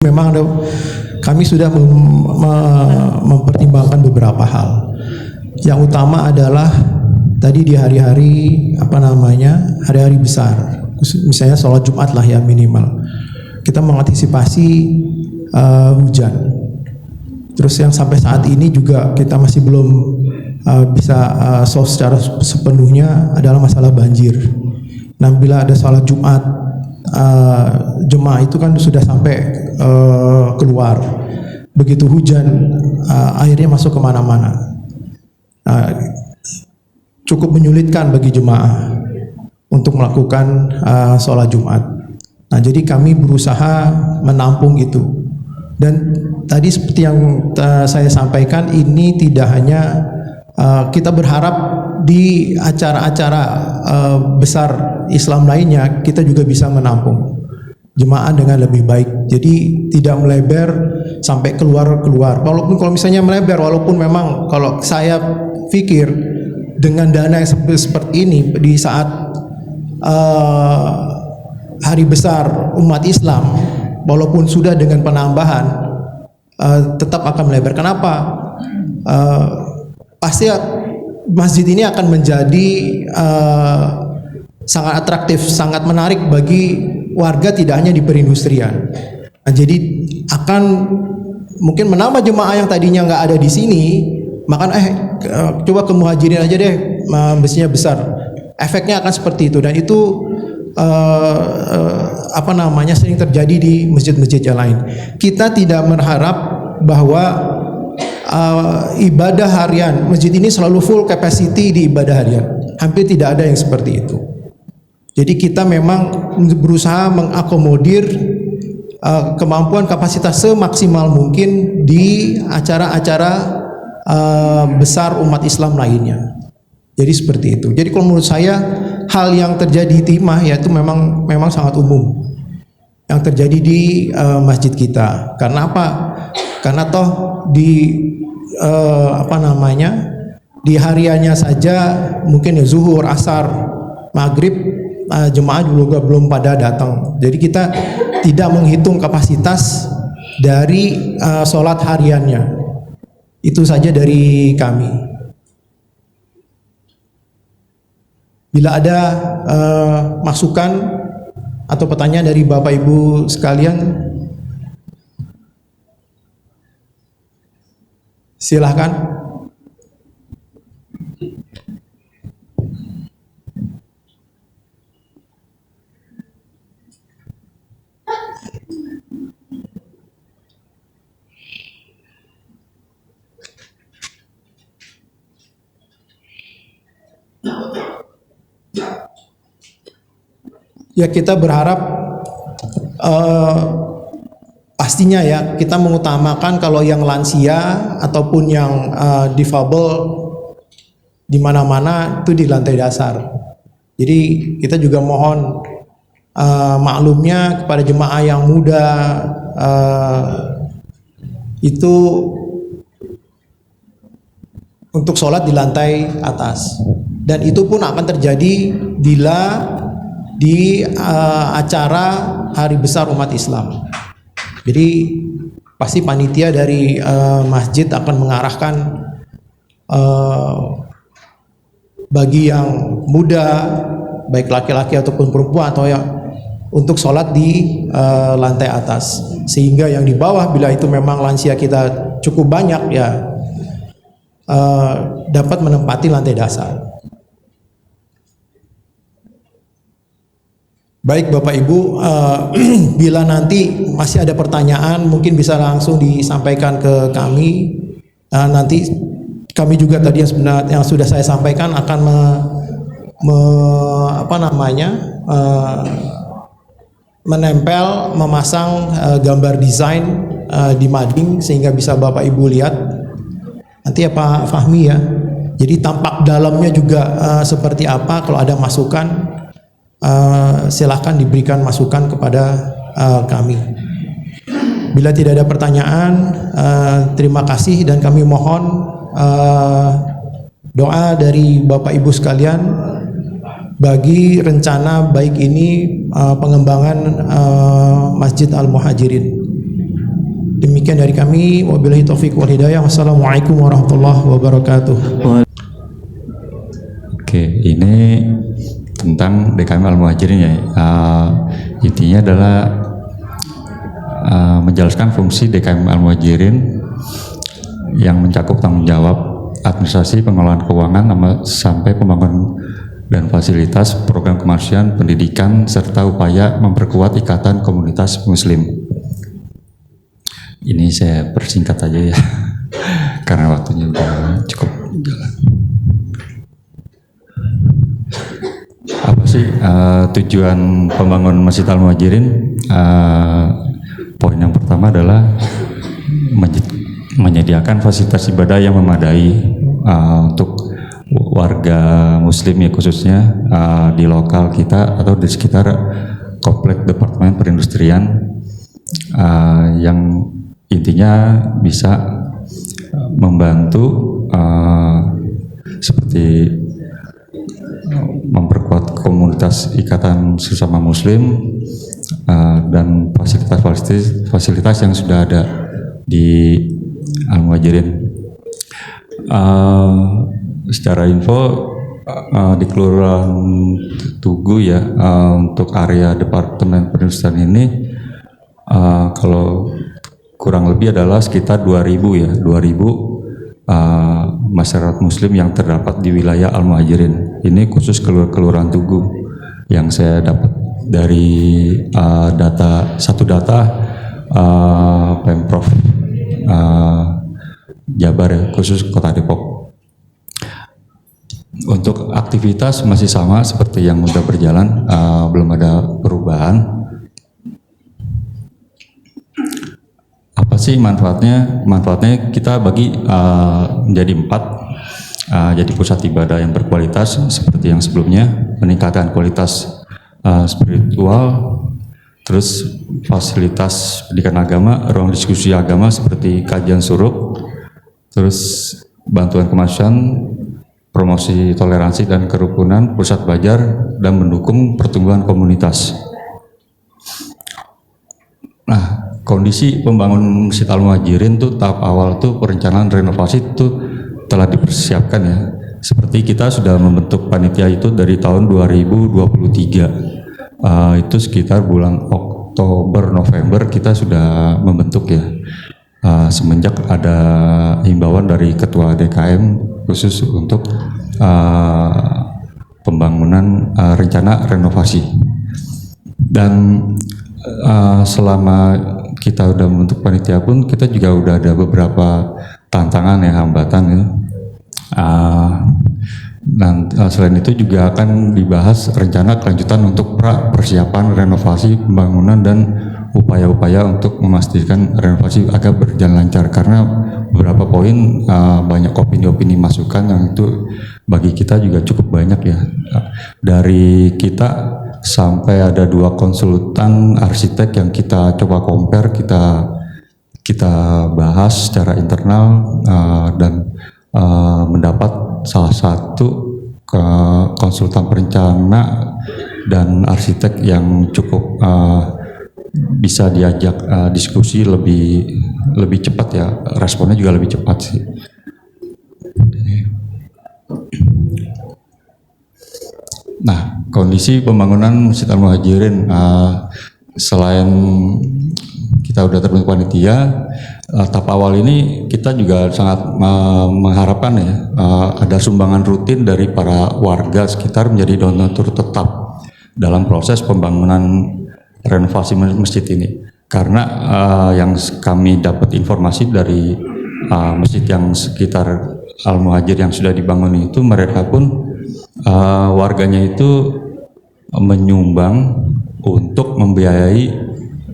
Memang kami sudah mempertimbangkan beberapa hal. Yang utama adalah tadi di hari-hari hari-hari besar, misalnya sholat Jumat lah ya minimal. Kita mengantisipasi hujan. Terus yang sampai saat ini juga kita masih belum bisa solve secara sepenuhnya adalah masalah banjir. Nah, bila ada sholat Jumat, jemaah itu kan sudah sampai keluar. Begitu hujan, airnya masuk kemana-mana. Cukup menyulitkan bagi jemaah untuk melakukan sholat Jumat. Nah, jadi kami berusaha menampung itu. Dan tadi seperti yang saya sampaikan, ini tidak hanya kita berharap di acara-acara besar Islam lainnya kita juga bisa menampung jemaah dengan lebih baik. Jadi tidak melebar sampai keluar. Walaupun kalau misalnya melebar, walaupun memang kalau saya pikir dengan dana yang seperti ini di saat hari besar umat Islam, walaupun sudah dengan penambahan, tetap akan melebar. Kenapa? Pasti masjid ini akan menjadi sangat atraktif, sangat menarik bagi warga, tidak hanya di perindustrian. Nah, jadi akan mungkin menambah jemaah yang tadinya nggak ada di sini, maka coba ke Muhajirin aja deh, masjidnya besar. Efeknya akan seperti itu, dan itu sering terjadi di masjid-masjid yang lain. Kita tidak berharap bahwa ibadah harian masjid ini selalu full capacity di ibadah harian. Hampir tidak ada yang seperti itu. Jadi kita memang berusaha mengakomodir kemampuan kapasitas semaksimal mungkin di acara-acara besar umat Islam lainnya. Jadi seperti itu. Jadi kalau menurut saya hal yang terjadi di Timah yaitu memang sangat umum yang terjadi di masjid kita. Karena apa? Karena toh di di hariannya saja mungkin ya zuhur, asar, maghrib, jemaah juga belum pada datang. Jadi kita tidak menghitung kapasitas dari sholat hariannya. Itu saja dari kami. Bila ada masukan atau pertanyaan dari Bapak Ibu sekalian, silahkan. Ya, kita berharap pastinya ya kita mengutamakan kalau yang lansia ataupun yang difabel di mana-mana itu di lantai dasar. Jadi kita juga mohon maklumnya kepada jemaah yang muda itu untuk sholat di lantai atas, dan itu pun akan terjadi bila di acara hari besar umat Islam. Jadi pasti panitia dari masjid akan mengarahkan bagi yang muda, baik laki-laki ataupun perempuan, atau yang untuk sholat di lantai atas, sehingga yang di bawah bila itu memang lansia kita cukup banyak ya dapat menempati lantai dasar. Baik Bapak Ibu, bila nanti masih ada pertanyaan mungkin bisa langsung disampaikan ke kami. Nanti kami juga tadi yang sudah saya sampaikan akan menempel, memasang gambar desain di mading sehingga bisa Bapak Ibu lihat. Nanti ya Pak Fahmi ya. Jadi tampak dalamnya juga seperti apa. Kalau ada masukan, silahkan diberikan masukan kepada kami. Bila tidak ada pertanyaan, terima kasih, dan kami mohon doa dari Bapak Ibu sekalian bagi rencana baik ini pengembangan Masjid Al Muhajirin. Demikian dari kami, wabillahi taufiq wal hidayah. Wassalamualaikum warahmatullahi wabarakatuh. Oke, ini tentang DKM Al-Muhajirin ya. Intinya adalah menjelaskan fungsi DKM Al-Muhajirin yang mencakup tanggung jawab administrasi, pengelolaan keuangan, sampai pembangunan dan fasilitas program kemanusiaan, pendidikan, serta upaya memperkuat ikatan komunitas muslim. Ini saya persingkat aja ya, karena waktunya udah cukup jalan. Apa sih tujuan pembangunan Masjid Al-Muhajirin? Poin yang pertama adalah menyediakan fasilitas ibadah yang memadai untuk warga muslim ya, khususnya di lokal kita atau di sekitar komplek Departemen Perindustrian, yang intinya bisa membantu seperti memperkuat komunitas ikatan sesama muslim dan fasilitas yang sudah ada di Al-Muhajirin. Secara info di Kelurahan Tugu ya, untuk area Departemen Perindustrian ini kalau kurang lebih adalah sekitar 2.000 masyarakat muslim yang terdapat di wilayah Al-Muhajirin. Ini khusus Kelurahan Tugu yang saya dapat dari data Pemprov Jabar ya, khusus Kota Depok. Untuk aktivitas masih sama seperti yang sudah berjalan, belum ada perubahan. Apa sih manfaatnya? Manfaatnya kita bagi menjadi 4. Jadi pusat ibadah yang berkualitas seperti yang sebelumnya, meningkatkan kualitas spiritual, terus fasilitas pendidikan agama, ruang diskusi agama seperti kajian suruk, terus bantuan kemanusiaan, promosi toleransi dan kerukunan, pusat belajar, dan mendukung pertumbuhan komunitas. Nah, kondisi pembangunan Masjid Al-Muhajirin tuh tahap awal tuh perencanaan renovasi tuh telah dipersiapkan ya. Seperti kita sudah membentuk panitia itu dari tahun 2023. Itu sekitar bulan Oktober November kita sudah membentuk ya. Semenjak ada himbauan dari Ketua DKM khusus untuk pembangunan rencana renovasi. Dan selama kita udah membentuk panitia pun kita juga udah ada beberapa tantangan ya, hambatan ya. Dan selain itu juga akan dibahas rencana kelanjutan untuk persiapan renovasi pembangunan dan upaya-upaya untuk memastikan renovasi agar berjalan lancar, karena beberapa poin banyak opini-opini masukan yang itu bagi kita juga cukup banyak ya. Dari kita sampai ada 2 konsultan arsitek yang kita coba compare, kita bahas secara internal dan mendapat salah satu konsultan perencana dan arsitek yang cukup bisa diajak diskusi lebih cepat ya, responnya juga lebih cepat sih. Nah, kondisi pembangunan Masjid Al-Muhajirin, selain kita udah terbentuk panitia, tahap awal ini kita juga sangat mengharapkan ya ada sumbangan rutin dari para warga sekitar menjadi donatur tetap dalam proses pembangunan renovasi masjid ini. Karena yang kami dapat informasi dari masjid yang sekitar Al-Muhajir yang sudah dibangun itu, mereka pun warganya itu menyumbang untuk membiayai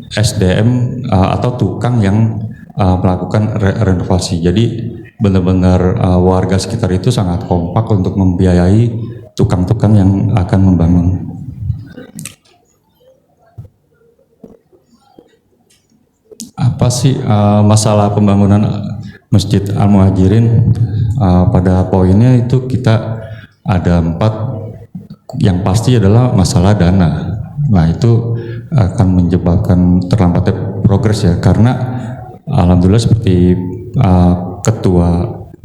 SDM atau tukang yang melakukan renovasi. Jadi benar-benar warga sekitar itu sangat kompak untuk membiayai tukang-tukang yang akan membangun. Apa sih masalah pembangunan Masjid Al-Muhajirin? Pada poinnya itu kita ada 4. Yang pasti adalah masalah dana. Nah, itu akan menyebabkan terlambatnya progres ya, karena alhamdulillah seperti Ketua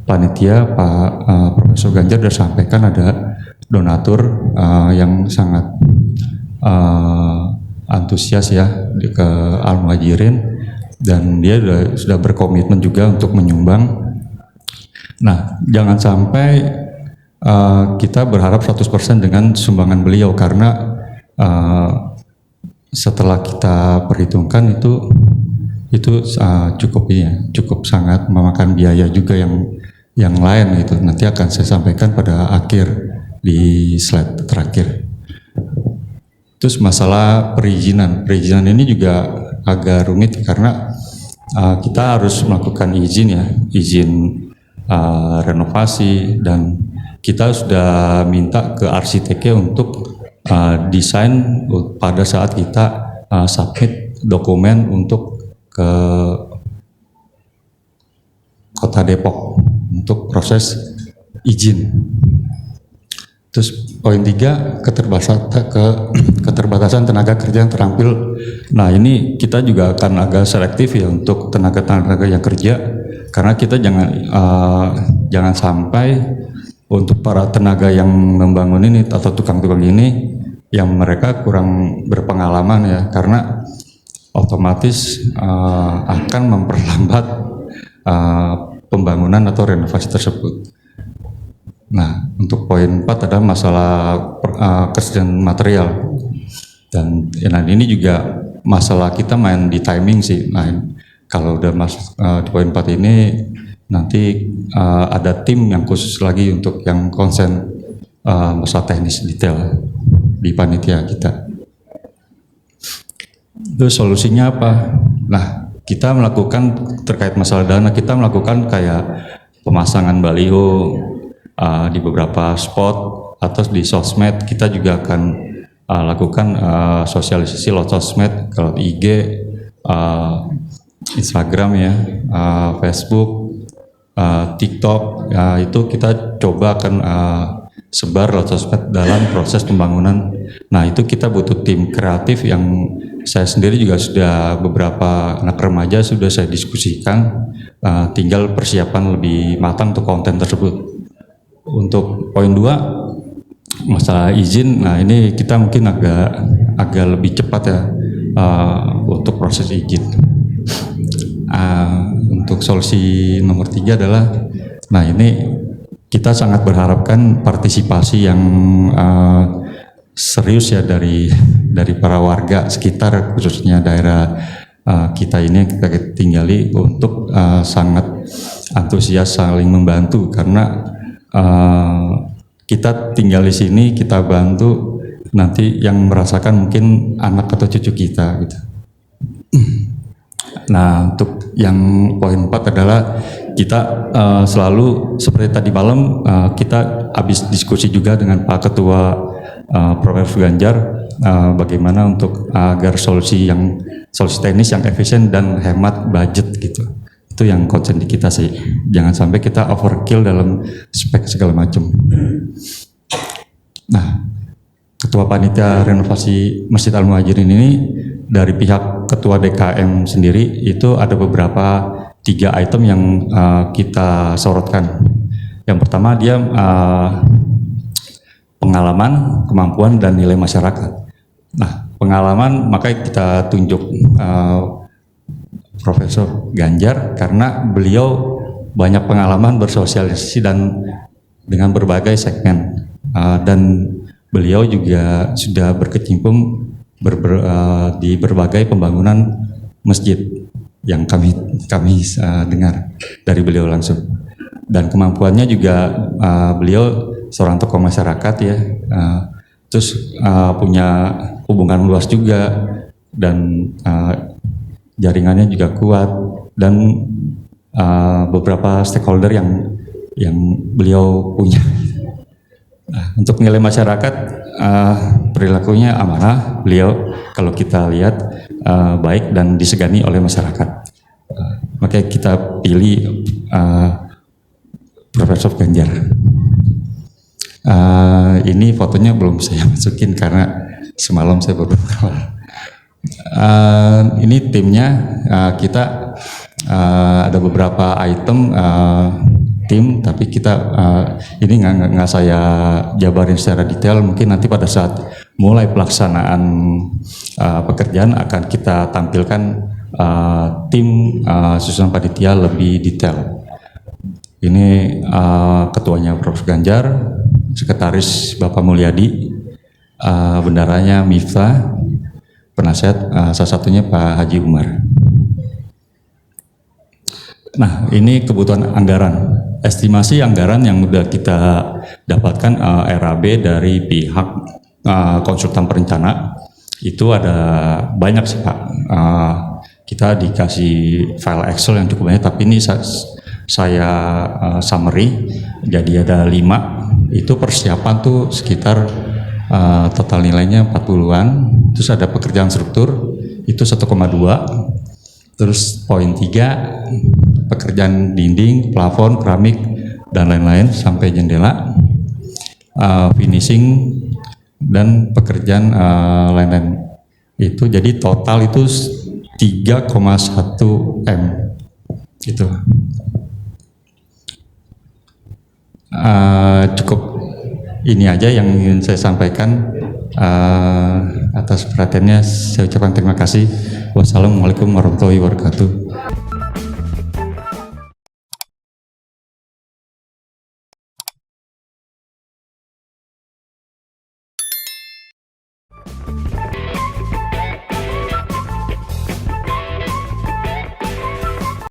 Panitia Pak Profesor Ganjar sudah sampaikan ada donatur yang sangat antusias ya ke Al-Muhajirin, dan dia sudah berkomitmen juga untuk menyumbang. Nah, jangan sampai kita berharap 100% dengan sumbangan beliau, karena setelah kita perhitungkan itu cukup sangat memakan biaya juga yang lain itu. Nanti akan saya sampaikan pada akhir di slide terakhir. Terus masalah perizinan ini juga agak rumit karena kita harus melakukan izin renovasi, dan kita sudah minta ke arsiteknya untuk desain pada saat kita submit dokumen untuk ke Kota Depok untuk proses izin. Terus poin 3, keterbatasan tenaga kerja yang terampil. Nah, ini kita juga akan agak selektif ya untuk tenaga yang kerja, karena kita jangan sampai untuk para tenaga yang membangun ini atau tukang-tukang ini yang mereka kurang berpengalaman ya, karena otomatis akan memperlambat pembangunan atau renovasi tersebut. Nah, untuk poin 4 adalah masalah kesediaan material, dan ini juga masalah kita main di timing sih. Nah, kalau udah masuk di poin 4 ini nanti ada tim yang khusus lagi untuk yang konsen masalah teknis detail di panitia kita. Terus solusinya apa? Nah, kita melakukan terkait masalah dana, kita melakukan kayak pemasangan baliho di beberapa spot atau di sosmed. Kita juga akan lakukan sosialisasi lewat sosmed, kalau IG, Instagram ya, Facebook, TikTok, itu kita coba akan sebar lewat sosmed dalam proses pembangunan. Nah, itu kita butuh tim kreatif yang saya sendiri juga sudah beberapa anak remaja sudah saya diskusikan, tinggal persiapan lebih matang untuk konten tersebut. Untuk poin 2 masalah izin, nah ini kita mungkin agak lebih cepat ya untuk proses izin. Untuk solusi nomor 3 adalah, nah ini kita sangat berharapkan partisipasi yang serius ya dari para warga sekitar, khususnya daerah kita ini yang kita tinggali, untuk sangat antusias saling membantu, karena kita tinggal di sini, kita bantu, nanti yang merasakan mungkin anak atau cucu kita gitu. Nah, untuk yang poin 4 adalah kita selalu seperti tadi malam kita habis diskusi juga dengan Pak Ketua Profesor Ganjar, bagaimana untuk agar solusi teknis yang efisien dan hemat budget gitu. Itu yang concern di kita sih, jangan sampai kita overkill dalam spek segala macam. Nah, Ketua Panitia Renovasi Masjid Al-Muhajirin ini dari pihak Ketua DKM sendiri itu ada beberapa 3 item yang kita sorotkan. Yang pertama dia pengalaman, kemampuan, dan nilai masyarakat. Nah, pengalaman maka kita tunjuk Profesor Ganjar karena beliau banyak pengalaman bersosialisasi dan dengan berbagai segmen, dan beliau juga sudah berkecimpung di berbagai pembangunan masjid yang kami dengar dari beliau langsung. Dan kemampuannya juga beliau seorang tokoh masyarakat ya, terus punya hubungan luas juga, dan jaringannya juga kuat, dan beberapa stakeholder yang beliau punya. Nah, untuk nilai masyarakat, perilakunya amanah, beliau kalau kita lihat baik dan disegani oleh masyarakat. Makanya kita pilih Profesor Ganjar. Ini fotonya belum saya masukin karena semalam saya baru keluar. Ini timnya, kita ada beberapa item tim, tapi kita ini nggak saya jabarin secara detail. Mungkin nanti pada saat mulai pelaksanaan pekerjaan akan kita tampilkan tim susunan panitia lebih detail. Ini ketuanya Prof. Ganjar, sekretaris Bapak Mulyadi, bendaranya Miftah, penasihat salah satunya Pak Haji Umar. Nah, ini kebutuhan anggaran. Estimasi anggaran yang sudah kita dapatkan RAB dari pihak konsultan perencana itu ada banyak sih Pak. Kita dikasih file Excel yang cukup banyak, tapi ini saya summary. Jadi ada 5. Itu persiapan tuh sekitar total nilainya 40-an. Terus ada pekerjaan struktur itu 1,2. Terus poin 3, pekerjaan dinding, plafon, keramik, dan lain-lain sampai jendela, finishing, dan pekerjaan lain-lain. Itu jadi total itu 3,1 M. Itu cukup ini aja yang ingin saya sampaikan. Atas perhatiannya saya ucapkan terima kasih. Wassalamualaikum warahmatullahi wabarakatuh.